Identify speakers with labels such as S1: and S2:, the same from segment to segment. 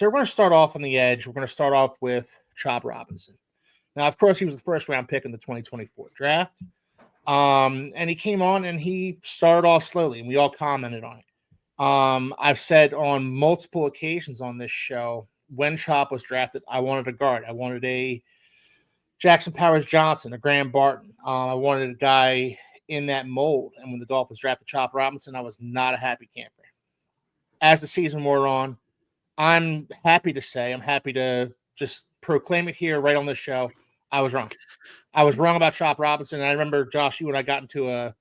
S1: So we're going to start off on the edge. We're going to start off with Chubb Robinson. Now, of course, he was the first round pick in the 2024 draft. And he came on and he started off slowly, and we all commented on it. I've said on multiple occasions on this show, when Chubb was drafted, I wanted a guard. I wanted a Jackson Powers Johnson, a Graham Barton. I wanted a guy in that mold. And when the Dolphins drafted Chubb Robinson, I was not a happy camper. As the season wore on, I'm happy to just proclaim it here right on this show. I was wrong. I was wrong about Chubb Robinson. And I remember, Josh, you and I got into a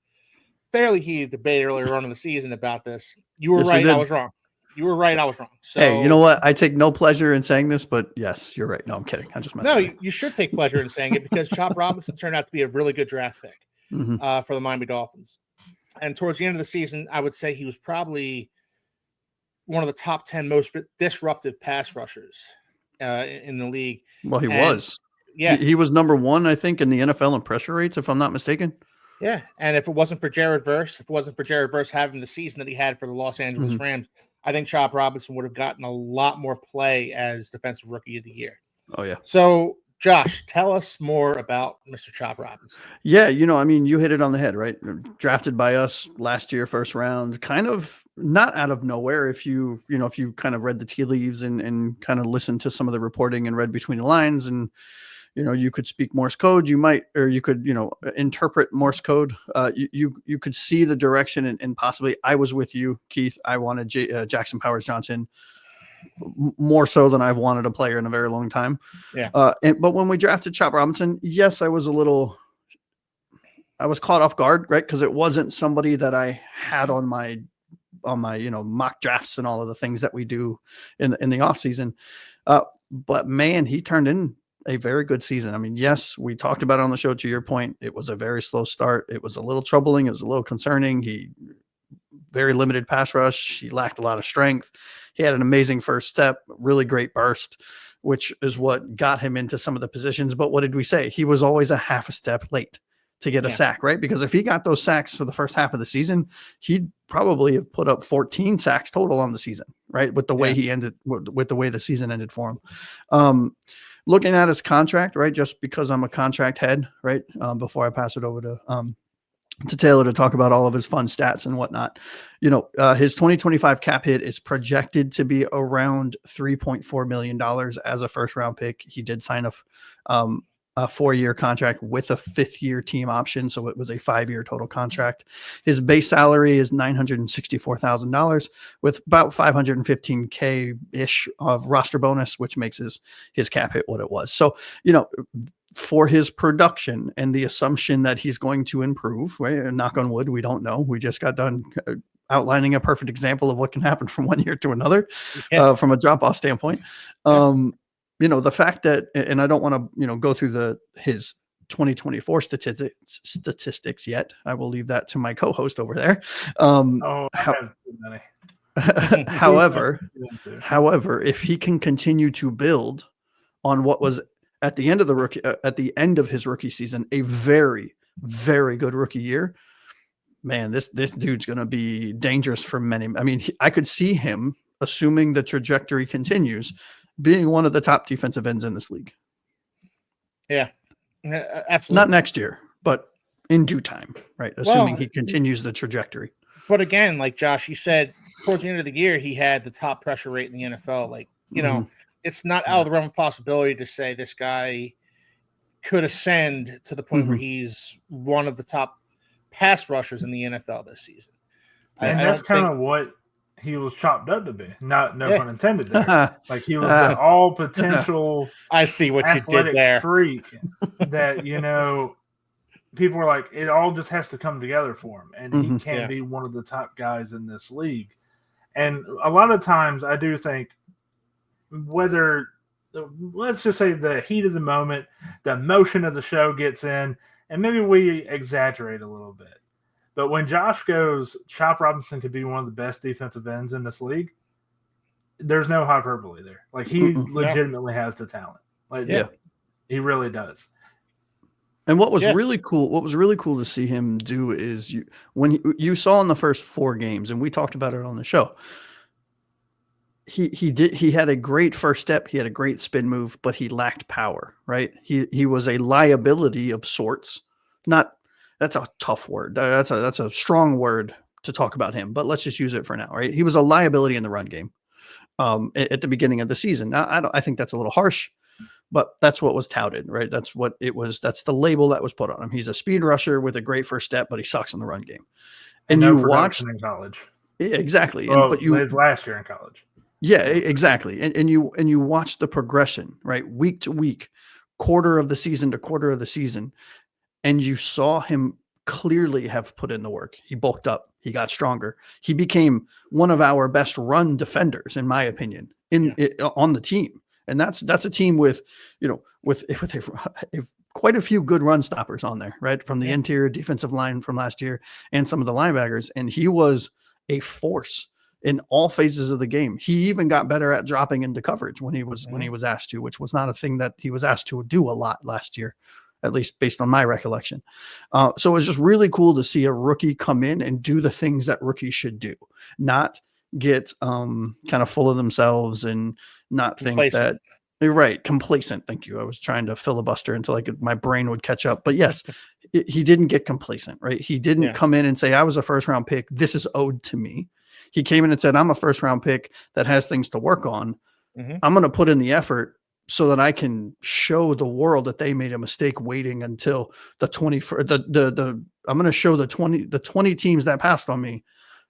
S1: fairly heated debate earlier on in the season about this. You were
S2: Yes,
S1: right. I was wrong. You were right. I was wrong. So,
S2: hey, you know what? I take no pleasure in saying this, but yes, you're right. No, I'm kidding. I just
S1: no. You should take pleasure in saying it because Chubb Robinson turned out to be a really good draft pick for the Miami Dolphins. And towards the end of the season, I would say he was probably one of the top 10 most disruptive pass rushers in the league.
S2: Well, he was.
S1: Yeah.
S2: He was number one, I think, in the NFL in pressure rates, if I'm not mistaken.
S1: Yeah. And if it wasn't for Jared Verse, having the season that he had for the Los Angeles Rams, I think Chubb Robinson would have gotten a lot more play as Defensive Rookie of the Year.
S2: Oh, yeah.
S1: So, Josh, tell us more about Mr. Chubb Robinson.
S2: Yeah, you hit it on the head, right? Drafted by us last year, first round, kind of not out of nowhere. If you kind of read the tea leaves and kind of listened to some of the reporting and read between the lines, and you could speak Morse code, you could interpret Morse code. You could see the direction and possibly. I was with you, Keith. I wanted Jackson Powers Johnson more so than I've wanted a player in a very long time.
S1: Yeah.
S2: But when we drafted Chubb Robinson, yes, I was caught off guard, right? Because it wasn't somebody that I had on my mock drafts and all of the things that we do in the off season. But man, he turned in a very good season. I mean, yes, we talked about it on the show. To your point, it was a very slow start. It was a little troubling. It was a little concerning. He very limited pass rush. He lacked a lot of strength. He had an amazing first step, really great burst, which is what got him into some of the positions. But what did we say? He was always a half a step late to get a sack, right? Because if he got those sacks for the first half of the season, he'd probably have put up 14 sacks total on the season, right? With the way he ended, with the way the season ended for him. Looking at his contract, right? Just because I'm a contract head, right? Before I pass it over to Taylor to talk about all of his fun stats and whatnot. His 2025 cap hit is projected to be around $3.4 million as a first round pick. He did sign a 4-year contract with a 5th-year team option. So it was a 5-year total contract. His base salary is $964,000 with about $515K ish of roster bonus, which makes his cap hit what it was. So, for his production and the assumption that he's going to improve, right? And knock on wood, we don't know. We just got done outlining a perfect example of what can happen from one year to another from a drop-off standpoint. The fact that, and I don't want to, go through his 2024 statistics yet. I will leave that to my co-host over there. However, if he can continue to build on what was at the end of his rookie season, a very, very good rookie year, man, this dude's going to be dangerous for many. I mean, I could see him, assuming the trajectory continues, being one of the top defensive ends in this league.
S1: Yeah, absolutely.
S2: Not next year, but in due time, right? Assuming he continues the trajectory.
S1: But again, like Josh, you said, towards the end of the year, he had the top pressure rate in the NFL. Like, it's not out of the realm of possibility to say this guy could ascend to the point where he's one of the top pass rushers in the NFL this season.
S3: And that's kind of what he was chopped up to be. No pun intended there. Like he was the all potential.
S1: I see what you did there.
S3: Freak that people were like, it all just has to come together for him, and he can be one of the top guys in this league. And a lot of times, I do think whether, let's just say, the heat of the moment, the emotion of the show gets in, and maybe we exaggerate a little bit. But when Josh goes, Chubb Robinson could be one of the best defensive ends in this league, there's no hyperbole there. Like, he legitimately has the talent. Like, he really does.
S2: And what was really cool to see him do is when you saw in the first 4 games, and we talked about it on the show, he had a great first step. He had a great spin move, but he lacked power, right? He was a liability of sorts. Not That's a tough word. That's a strong word to talk about him, but let's just use it for now, right? He was a liability in the run game at the beginning of the season. Now, I think that's a little harsh, but that's what was touted, right? That's what it was. That's the label that was put on him. He's a speed rusher with a great first step, but he sucks in the run game. And
S3: no
S2: you
S3: production
S2: watch
S3: in college.
S2: exactly,
S3: Well, his last year in college.
S2: yeah, exactly. And you watch the progression, right? Week to week, quarter of the season to quarter of the season, and you saw him clearly have put in the work. He bulked up, he got stronger. He became one of our best run defenders, in my opinion, on the team. And that's a team with quite a few good run stoppers on there, right? From the interior defensive line from last year and some of the linebackers. And he was a force in all phases of the game. He even got better at dropping into coverage when he was asked to, which was not a thing that he was asked to do a lot last year, at least based on my recollection. So it was just really cool to see a rookie come in and do the things that rookies should do, not get kind of full of themselves and not think that they're right. Complacent. Thank you. I was trying to filibuster until my brain would catch up. But yes, he didn't get complacent, right? He didn't come in and say, I was a first round pick. This is owed to me. He came in and said, I'm a first round pick that has things to work on. I'm going to put in the effort so that I can show the world that they made a mistake waiting until the 20 for the I'm going to show the 20 teams that passed on me.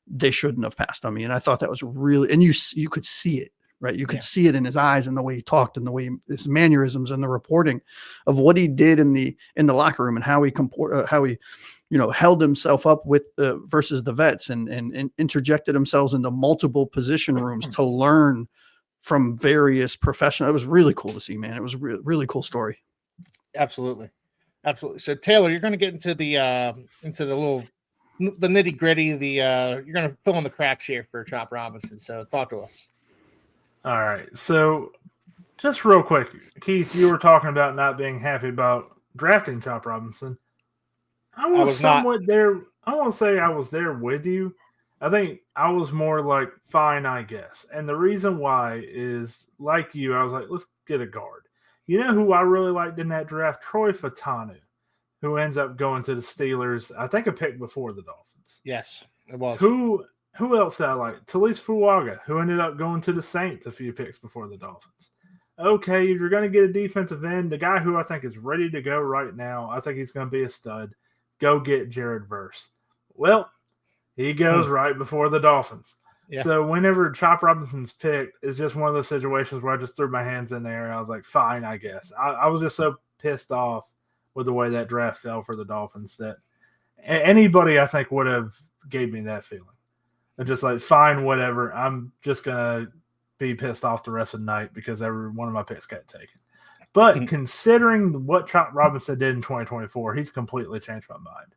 S2: They shouldn't have passed on me. And I thought that was really, and you could see it, right? You could see it in his eyes and the way he talked and the way his mannerisms and the reporting of what he did in the locker room and how he held himself up with versus the vets and interjected himself into multiple position rooms to learn from various professionals. It was really cool to see, man. It was a really cool story.
S1: Absolutely. So Taylor, you're going to get into the nitty gritty. You're going to fill in the cracks here for Chop Robinson. So talk to us.
S3: All right. So just real quick, Keith, you were talking about not being happy about drafting Chop Robinson. I was somewhat not there. I won't say I was there with you. I think I was more like, fine, I guess. And the reason why is, like you, I was like, let's get a guard. You know who I really liked in that draft? Troy Fatanu, who ends up going to the Steelers. I think a pick before the Dolphins.
S1: Yes, it was.
S3: Who else did I like? Talise Fuaga, who ended up going to the Saints a few picks before the Dolphins. Okay, if you're going to get a defensive end, the guy who I think is ready to go right now, I think he's going to be a stud. Go get Jared Verse. Well, he goes right before the Dolphins. Yeah. So whenever Chop Robinson's picked, it's just one of those situations where I just threw my hands in there and I was like, fine, I guess. I was just so pissed off with the way that draft fell for the Dolphins that anybody I think would have gave me that feeling. And just like, fine, whatever. I'm just going to be pissed off the rest of the night because every one of my picks got taken. But considering what Chop Robinson did in 2024, he's completely changed my mind.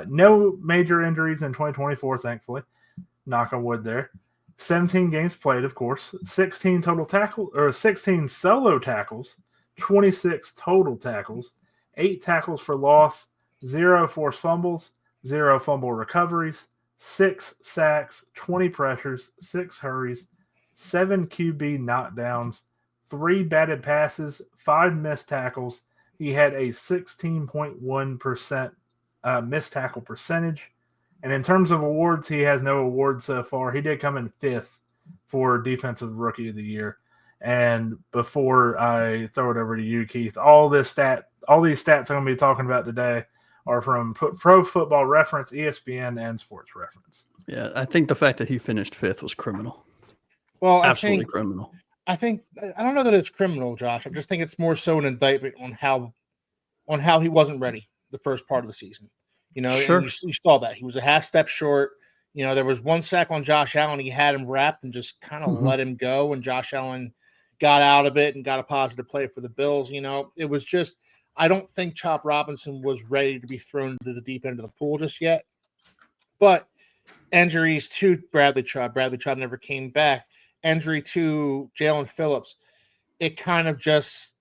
S3: No major injuries in 2024, thankfully. Knock on wood there. 17 games played, of course. 16 solo tackles, 26 total tackles, 8 tackles for loss, 0 forced fumbles, 0 fumble recoveries, 6 sacks, 20 pressures, 6 hurries, 7 QB knockdowns, 3 batted passes, 5 missed tackles. He had a 16.1% missed tackle percentage. And in terms of awards, he has no awards so far. He did come in 5th for Defensive Rookie of the Year. And before I throw it over to you, Keith, all these stats I'm going to be talking about today are from Pro Football Reference, ESPN, and Sports Reference.
S2: Yeah, I think the fact that he finished 5th was criminal.
S1: Well,
S2: absolutely criminal.
S1: I don't know that it's criminal, Josh. I just think it's more so an indictment on how he wasn't ready the first part of the season.
S2: Sure.
S1: And you saw that. He was a half step short. There was 1 sack on Josh Allen. He had him wrapped and just kind of let him go. And Josh Allen got out of it and got a positive play for the Bills. It was just, I don't think Chop Robinson was ready to be thrown into the deep end of the pool just yet. But injuries to Bradley Chubb never came back. Injury to Jalen Phillips. It kind of just,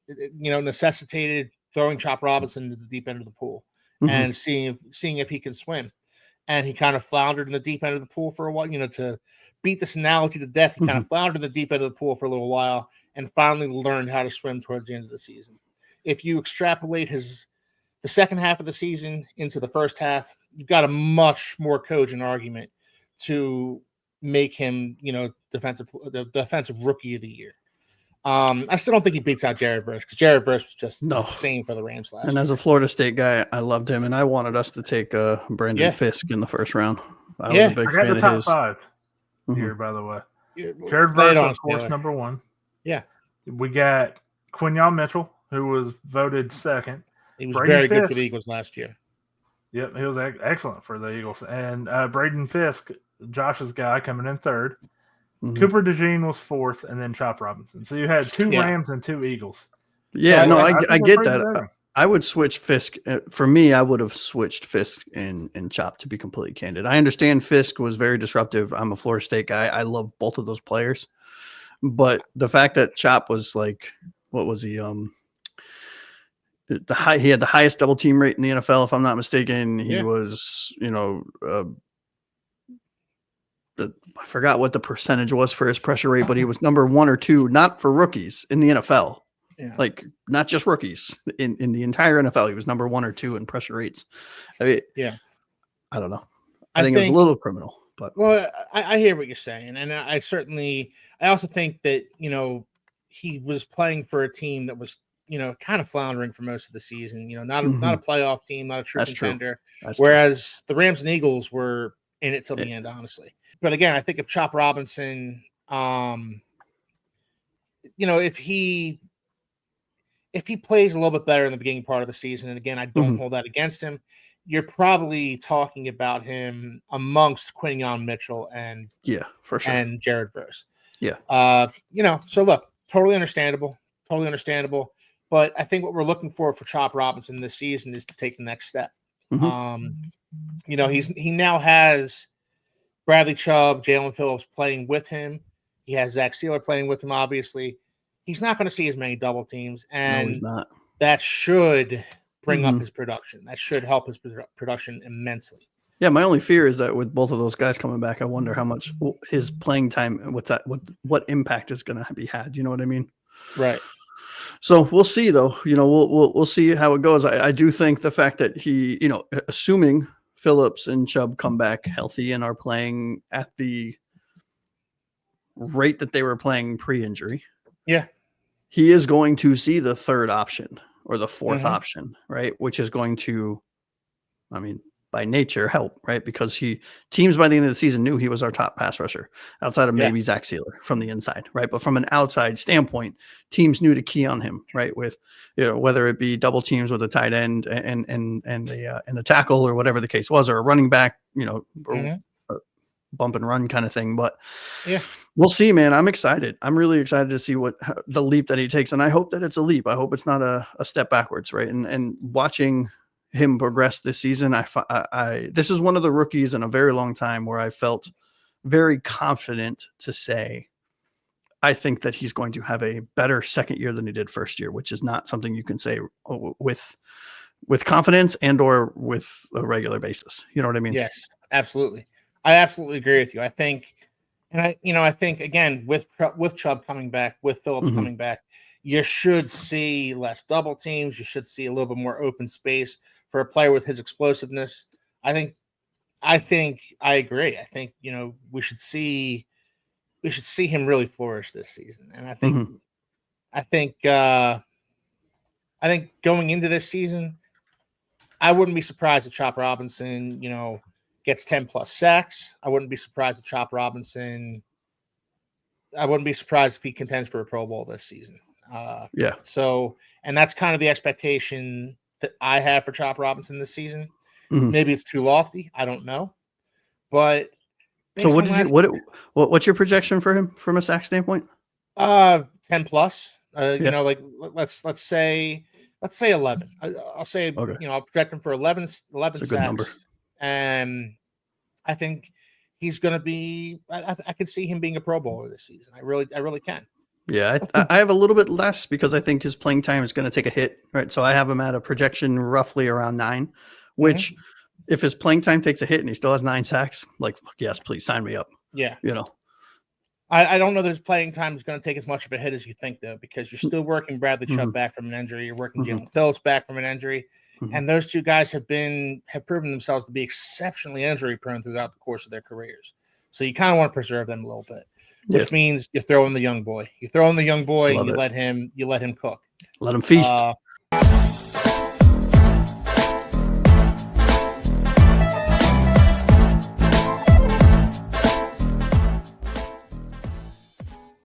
S1: necessitated throwing Chop Robinson into the deep end of the pool and seeing if he can swim. and he kind of floundered in the deep end of the pool for a while. To beat this analogy to death, he kind of floundered in the deep end of the pool for a little while and finally learned how to swim towards the end of the season. If you extrapolate the second half of the season into the first half, you've got a much more cogent argument to make him, the defensive rookie of the year. I still don't think he beats out Jared Verse because Jared Verse was just insane for the Rams last year.
S2: And as a Florida State guy, I loved him, and I wanted us to take Brandon Fisk in the first round. I was a big fan of his.
S3: Top 5 here, by the way. Jared Verse, of course, number 1.
S1: Yeah.
S3: We got Quinyon Mitchell, who was voted second.
S1: He was very good for the Eagles last year.
S3: Yep, he was excellent for the Eagles. And Braden Fisk, Josh's guy, coming in third. Cooper DeJean was fourth, and then Chop Robinson. So you had 2 Rams and 2 Eagles.
S2: Yeah, I get that. I would switch Fisk. For me, I would have switched Fisk and Chop, to be completely candid. I understand Fisk was very disruptive. I'm a Florida State guy. I love both of those players. But the fact that Chop was like, what was he? He had the highest double team rate in the NFL, if I'm not mistaken. He was, I forgot what the percentage was for his pressure rate, but he was number 1 or 2, not for rookies in the NFL. Yeah. Like not just rookies in the entire NFL. He was number 1 or 2 in pressure rates. I mean, I don't know. I think it was a little criminal, but
S1: I hear what you're saying. And I also think that, he was playing for a team that was, kind of floundering for most of the season, not a playoff team, not a true contender. Whereas the Rams and Eagles were in it till the end, honestly. But again, I think if Chop Robinson, if he plays a little bit better in the beginning part of the season, and again, I don't hold that against him, you're probably talking about him amongst Quinyon Mitchell and
S2: for sure,
S1: and Jared Verse.
S2: Yeah.
S1: So look, totally understandable. But I think what we're looking for Chop Robinson this season is to take the next step. He now has Bradley Chubb, Jalen Phillips playing with him. He has Zach Sealer playing with him, obviously. He's not going to see as many double teams, and that should bring up his production. That should help his production immensely.
S2: Yeah, my only fear is that with both of those guys coming back, I wonder how much his playing time and what impact is going to be had. You know what I mean?
S1: Right.
S2: So we'll see, though. We'll see how it goes. I do think the fact that he, assuming Phillips and Chubb come back healthy and are playing at the rate that they were playing pre-injury, he is going to see the third option or the fourth option, right? Which is going to, by nature, help, right? Because teams by the end of the season knew he was our top pass rusher outside of maybe Zach Sealer from the inside, right? But from an outside standpoint, teams knew to key on him, right? With whether it be double teams with a tight end and a tackle or whatever the case was, or a running back, or bump and run kind of thing. But we'll see, man. I'm excited. I'm really excited to see the leap that he takes, and I hope that it's a leap. I hope it's not a step backwards, right? And watching him progress this season, this is one of the rookies in a very long time where I felt very confident to say I think that he's going to have a better second year than he did first year, which is not something you can say with confidence and or with a regular basis. You know what I mean?
S1: Yes, absolutely. I absolutely agree with you. I think, I think again with Chubb coming back, with Phillips coming back, you should see less double teams. You should see a little bit more open space for a player with his explosiveness. I agree. I think, we should see him really flourish this season. And I think going into this season, I wouldn't be surprised if Chop Robinson, gets 10 plus sacks. I wouldn't be surprised if Chop Robinson, I wouldn't be surprised if he contends for a Pro Bowl this season. So, and that's kind of the expectation that I have for Chop Robinson this season. Maybe it's too lofty. I don't know. But
S2: so what's your projection for him from a sack standpoint?
S1: 10 plus. Let's say 11. I'll say I'll project him for 11
S2: That's a
S1: sacks.
S2: good number.
S1: And I think he's going to be. I can see him being a Pro Bowler this season. I really can.
S2: Yeah, I have a little bit less because I think his playing time is going to take a hit, right? So I have him at a projection roughly around 9, which if his playing time takes a hit and he still has 9 sacks, like, yes, please sign me up.
S1: Yeah.
S2: You know,
S1: I don't know that his playing time is going to take as much of a hit as you think, though, because you're still working Bradley Chubb back from an injury. You're working Jalen Phillips back from an injury. And those two guys have proven themselves to be exceptionally injury prone throughout the course of their careers. So you kind of want to preserve them a little bit, which means you throw in the young boy. You throw in the young boy, and you let him cook.
S2: Let him feast.